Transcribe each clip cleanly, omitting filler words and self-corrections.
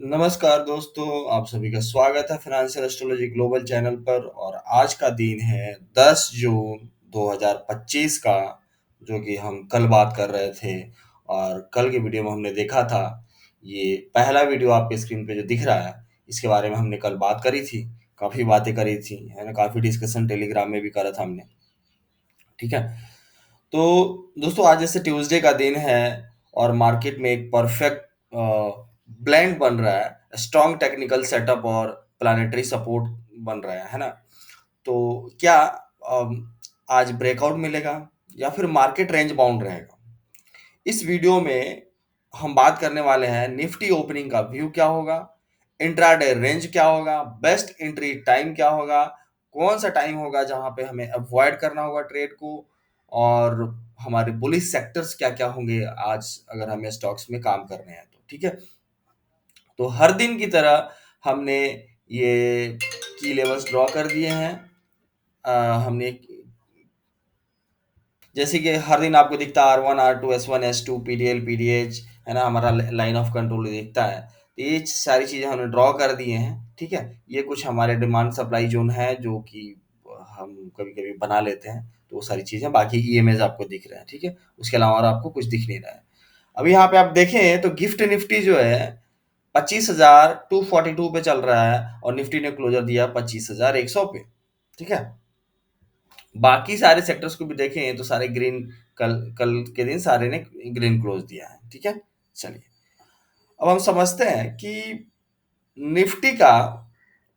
नमस्कार दोस्तों, आप सभी का स्वागत है फाइनेंशियल एस्ट्रोलॉजी ग्लोबल चैनल पर। और आज का दिन है 10 जून 2025 का, जो कि हम कल बात कर रहे थे। और कल के वीडियो में हमने देखा था, ये पहला वीडियो आपके स्क्रीन पे जो दिख रहा है, इसके बारे में हमने कल बात करी थी। काफ़ी बातें करी थी, है ना। काफ़ी डिस्कशन टेलीग्राम में भी करा था हमने, ठीक है। तो दोस्तों, आज जैसे ट्यूसडे का दिन है और मार्केट में एक परफेक्ट ब्लेंड बन रहा है। स्ट्रॉन्ग टेक्निकल सेटअप और प्लानिटरी सपोर्ट बन रहा है ना। तो क्या आज ब्रेकआउट मिलेगा या फिर मार्केट रेंज बाउंड रहेगा? इस वीडियो में हम बात करने वाले हैं निफ्टी ओपनिंग का व्यू क्या होगा, इंट्राडे रेंज क्या होगा, बेस्ट एंट्री टाइम क्या होगा, कौन सा टाइम होगा जहां पे हमें अवॉइड करना होगा ट्रेड को, और हमारे बुलिश सेक्टर्स क्या क्या होंगे आज अगर हमें स्टॉक्स में काम करने हैं तो, ठीक है। तो हर दिन की तरह हमने ये की लेवल्स ड्रॉ कर दिए हैं। हमने जैसे कि हर दिन आपको दिखता है R1 R2 S1 S2 PDL PDH, है ना। हमारा लाइन ऑफ कंट्रोल दिखता है। तो ये सारी चीज़ें हमने ड्रॉ कर दिए हैं, ठीक है। ये कुछ हमारे डिमांड सप्लाई जोन है जो कि हम कभी कभी बना लेते हैं। तो वो सारी चीज़ें, बाकी EMAs आपको दिख रहे हैं, ठीक है। उसके अलावा और आपको कुछ दिख नहीं रहा है। अभी यहाँ पे आप देखें तो गिफ्ट निफ्टी जो है 25,242 पे चल रहा है और निफ्टी ने क्लोजर दिया 25,100 पे, ठीक है। बाकी सारे सेक्टर्स को भी देखें तो सारे ग्रीन, कल कल के दिन सारे ने ग्रीन क्लोज दिया है, ठीक है। चलिए, अब हम समझते हैं कि निफ्टी का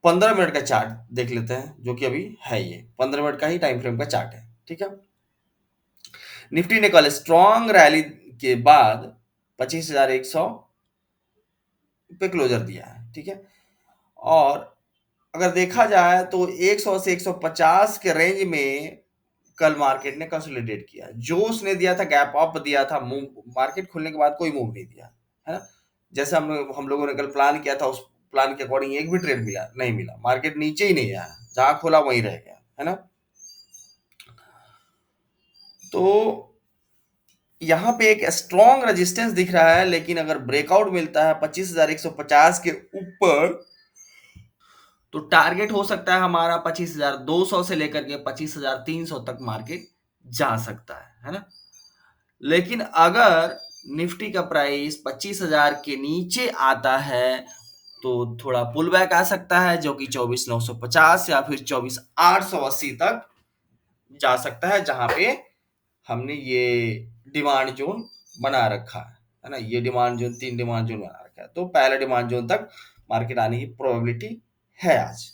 15 मिनट का चार्ट देख लेते हैं, जो कि अभी है, ये 15 मिनट का ही टाइम फ्रेम का चार्ट है, ठीक है। निफ्टी ने कल स्ट्रॉन्ग रैली के बाद 25,100 पे क्लोजर दिया है, ठीक है। और अगर देखा जाए तो 100 से 150 के रेंज में कल मार्केट ने कंसोलिडेट किया। जो उसने दिया था गैप अप दिया था, मूव मार्केट खुलने के बाद कोई मूव नहीं दिया, है ना। जैसे हम लोगों ने कल प्लान किया था, उस प्लान के अकॉर्डिंग एक भी ट्रेड मिला नहीं, मिला। मार्केट नीचे ही नहीं आया, जहां खोला वहीं रह गया, है ना। तो यहाँ पे एक स्ट्रॉन्ग रेजिस्टेंस दिख रहा है, लेकिन अगर ब्रेकआउट मिलता है 25,150 के ऊपर, तो टारगेट हो सकता है हमारा 25,200 से लेकर के 25,300 तक मार्केट जा सकता है ना। लेकिन अगर निफ्टी का प्राइस 25,000 के नीचे आता है तो थोड़ा पुल बैक आ सकता है, जो कि 24,950 या फिर 24,880 तक जा सकता है, जहां पे हमने ये डिमांड जोन बना रखा है ना। ये डिमांड जोन, 3 डिमांड जोन बना रखा है, तो पहले डिमांड जोन तक मार्केट आने की प्रोबेबिलिटी है आज।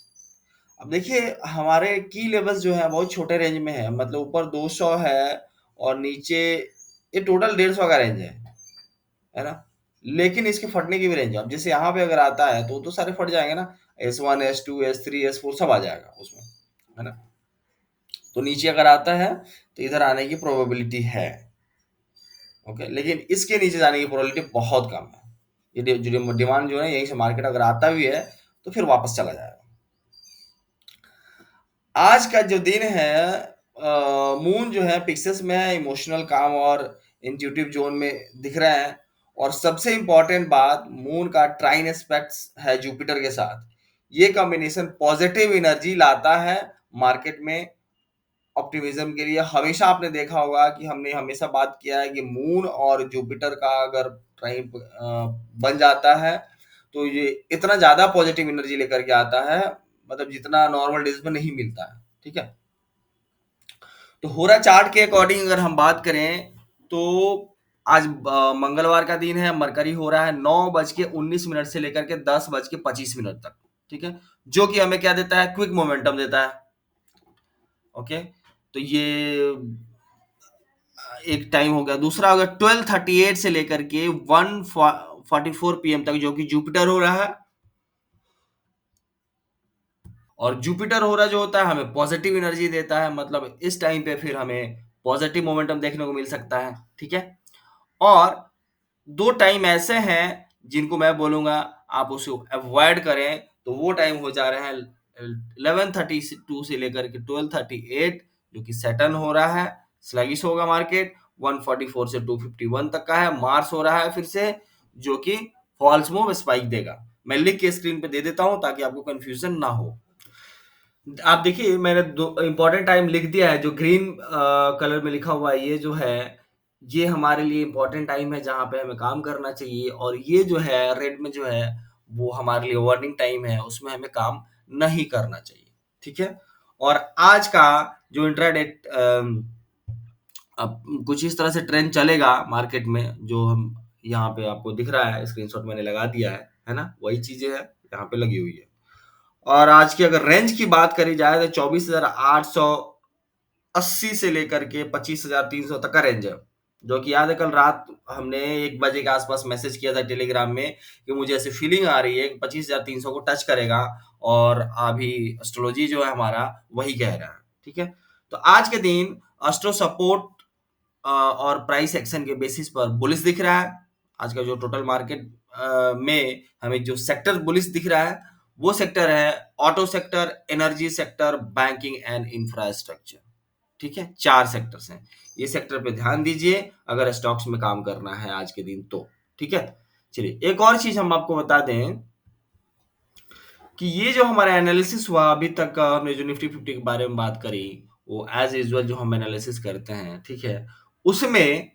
अब देखिए, हमारे की लेवल्स जो है बहुत छोटे रेंज में है, मतलब ऊपर 200 है और नीचे ये टोटल 150 का रेंज है ना। लेकिन इसके फटने की भी रेंज है। अब जैसे यहाँ पे अगर आता है तो सारे फट जाएंगे ना। S1 S2 S3 S4 सब आ जाएगा उसमें, है ना। तो नीचे अगर आता है तो इधर आने की प्रोबेबिलिटी है, ओके। लेकिन इसके नीचे जाने की प्रोबेबिलिटी बहुत कम है। ये जो डिमांड जो है, यहीं से मार्केट अगर आता भी है तो फिर वापस चला जाएगा। आज का जो दिन है, मून जो है पिक्सेस में है, इमोशनल काम और इंट्यूटिव जोन में दिख रहे हैं। और सबसे इंपॉर्टेंट बात, मून का ट्राइन एस्पेक्ट्स है जुपिटर के साथ। ये कॉम्बिनेशन पॉजिटिव एनर्जी लाता है मार्केट में, ऑप्टिमिज्म के लिए। हमेशा आपने देखा होगा कि हमने हमेशा बात किया है कि मून और जुपिटर का अगर ट्राइन बन जाता है तो ये इतना ज्यादा पॉजिटिव एनर्जी लेकर के आता है, मतलब जितना नॉर्मल डेज में नहीं मिलता है, ठीक है। तो होरा चार्ट के अकॉर्डिंग अगर हम बात करें तो आज मंगलवार का दिन है। मरकरी हो रहा है 9:19 से लेकर के 10:25 तक, ठीक है। जो कि हमें क्या देता है, क्विक मोमेंटम देता है, ओके। तो ये एक टाइम हो गया। दूसरा हो गया 12:38 से लेकर के 1:44 PM तक, जो कि जुपिटर हो रहा है। और जुपिटर हो रहा जो होता है हमें पॉजिटिव एनर्जी देता है, मतलब इस टाइम पे फिर हमें पॉजिटिव मोमेंटम देखने को मिल सकता है, ठीक है। और दो टाइम ऐसे हैं जिनको मैं बोलूंगा आप उसे अवॉइड करें। तो वो टाइम हो जा रहे हैं 11:32 से लेकर के 12:38, जो कि सैटर्न हो रहा है, स्लगिश होगा मार्केट। 144 से 251 तक का है, मार्स हो रहा है फिर से, जो कि फॉल्स मूव स्पाइक देगा। मैं लिख के स्क्रीन पे दे देता हूँ ताकि आपको कंफ्यूजन ना हो। आप देखिए मैंने दो इंपॉर्टेंट टाइम लिख दिया है, जो ग्रीन कलर में लिखा हुआ है ये जो है, ये हमारे लिए इंपॉर्टेंट टाइम है जहाँ पे हमें काम करना चाहिए, और ये जो है रेड में जो है वो हमारे लिए वार्निंग टाइम है, उसमें हमें काम नहीं करना चाहिए। ठीक है। और आज का जो इंट्राडे अब कुछ इस तरह से ट्रेंड चलेगा मार्केट में, जो हम यहाँ पे आपको दिख रहा है, स्क्रीनशॉट मैंने लगा दिया है ना, वही चीजें है यहाँ पे लगी हुई है। और आज की अगर रेंज की बात करी जाए तो 24,880 से लेकर के 25,300 तक का रेंज है, जो कि याद है कल रात हमने 1 बजे के आसपास मैसेज किया था टेलीग्राम में कि मुझे ऐसी फीलिंग आ रही है कि 25,300 को टच करेगा, और अभी एस्ट्रोलॉजी जो है हमारा वही कह रहा है। ठीक है। तो आज के दिन एस्ट्रो सपोर्ट और प्राइस एक्शन के बेसिस पर बुलिश दिख रहा है। आज का जो टोटल मार्केट में हमें जो सेक्टर बुलिश दिख रहा है वो सेक्टर है auto sector, energy sector, banking and infrastructure. ठीक है, 4 सेक्टर्स हैं। ये सेक्टर पे ध्यान दीजिए अगर स्टॉक्स में काम करना है आज के दिन तो। ठीक है। चलिए एक और चीज हम आपको बता दें कि ये जो हमारा एनालिसिस हुआ अभी तक, हमने जो निफ्टी 50 के बारे में बात करी, वो एज यूजुअल जो हम एनालिसिस करते हैं, ठीक है, उसमें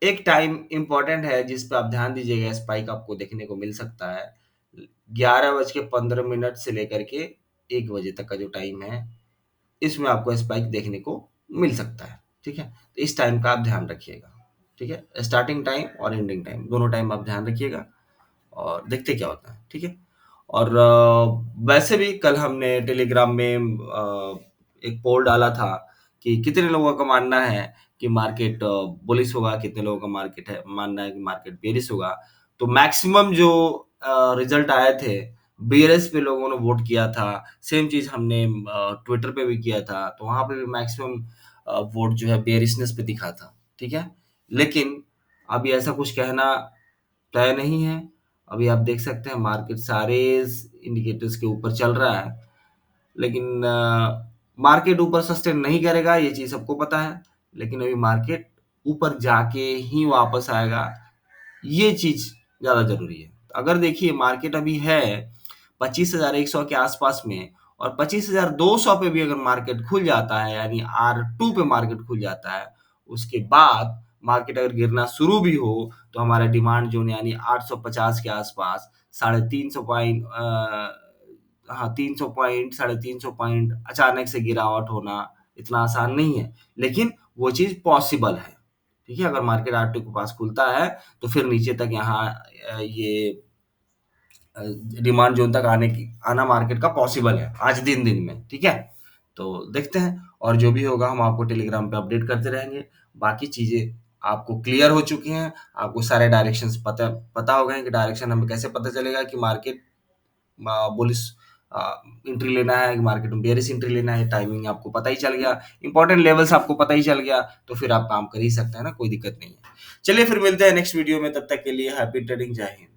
एक टाइम इंपॉर्टेंट है जिस पे आप ध्यान दीजिएगा, स्पाइक आपको देखने को मिल सकता है 11:15 से लेकर के 1 बजे तक का जो टाइम है, इसमें आपको स्पाइक देखने को मिल सकता है। ठीक है। तो इस टाइम का आप ध्यान रखिएगा। ठीक है, स्टार्टिंग टाइम और एंडिंग टाइम दोनों टाइम आप ध्यान रखिएगा और देखते क्या होता है। ठीक है। और वैसे भी कल हमने टेलीग्राम में एक पोल डाला था कि कितने लोगों का मानना है कि मार्केट बुलिश होगा, कितने लोगों का मार्केट है मानना है कि मार्केट बेरिश होगा। तो मैक्सिमम जो रिजल्ट आए थे, बेरिश पे लोगों ने वोट किया था। सेम चीज हमने ट्विटर पे भी किया था, तो वहां पे भी मैक्सिमम वोट जो है बेरिशनेस पे दिखा था। ठीक है। लेकिन अभी ऐसा कुछ कहना तय नहीं है। अभी आप देख सकते हैं मार्केट सारे इंडिकेटर्स के ऊपर चल रहा है, लेकिन मार्केट ऊपर सस्टेन नहीं करेगा, ये चीज सबको पता है। लेकिन अभी मार्केट ऊपर जाके ही वापस आएगा, ये चीज ज्यादा जरूरी है। अगर देखिए मार्केट अभी है 25,100 के आसपास में, और 25,200 पे भी अगर मार्केट खुल जाता है, यानी R2 पे मार्केट खुल जाता है, उसके बाद मार्केट अगर गिरना शुरू भी हो तो हमारा डिमांड जोन यानी 850 के आसपास, 350 पॉइंट, हाँ 300 पॉइंट, 350 पॉइंट अचानक से गिरावट होना इतना आसान नहीं है, लेकिन वो चीज पॉसिबल है। ठीक है। अगर मार्केट R2 के पास खुलता है तो फिर नीचे तक यहाँ ये डिमांड जोन तक आना मार्केट का पॉसिबल है आज दिन में। ठीक है। तो देखते हैं, और जो भी होगा हम आपको टेलीग्राम पे अपडेट करते रहेंगे। बाकी चीजें आपको क्लियर हो चुकी हैं, आपको सारे डायरेक्शंस पता पता हो गए कि डायरेक्शन हमें कैसे पता चलेगा कि मार्केट बुलिश एंट्री लेना है कि मार्केट में बेरिश एंट्री लेना है। टाइमिंग आपको पता ही चल गया, इंपॉर्टेंट लेवल्स आपको पता ही चल गया, तो फिर आप काम कर ही सकते हैं ना, कोई दिक्कत नहीं है। चलिए फिर मिलते हैं नेक्स्ट वीडियो में, तब तक के लिए हैप्पी ट्रेडिंग, जय हिंद।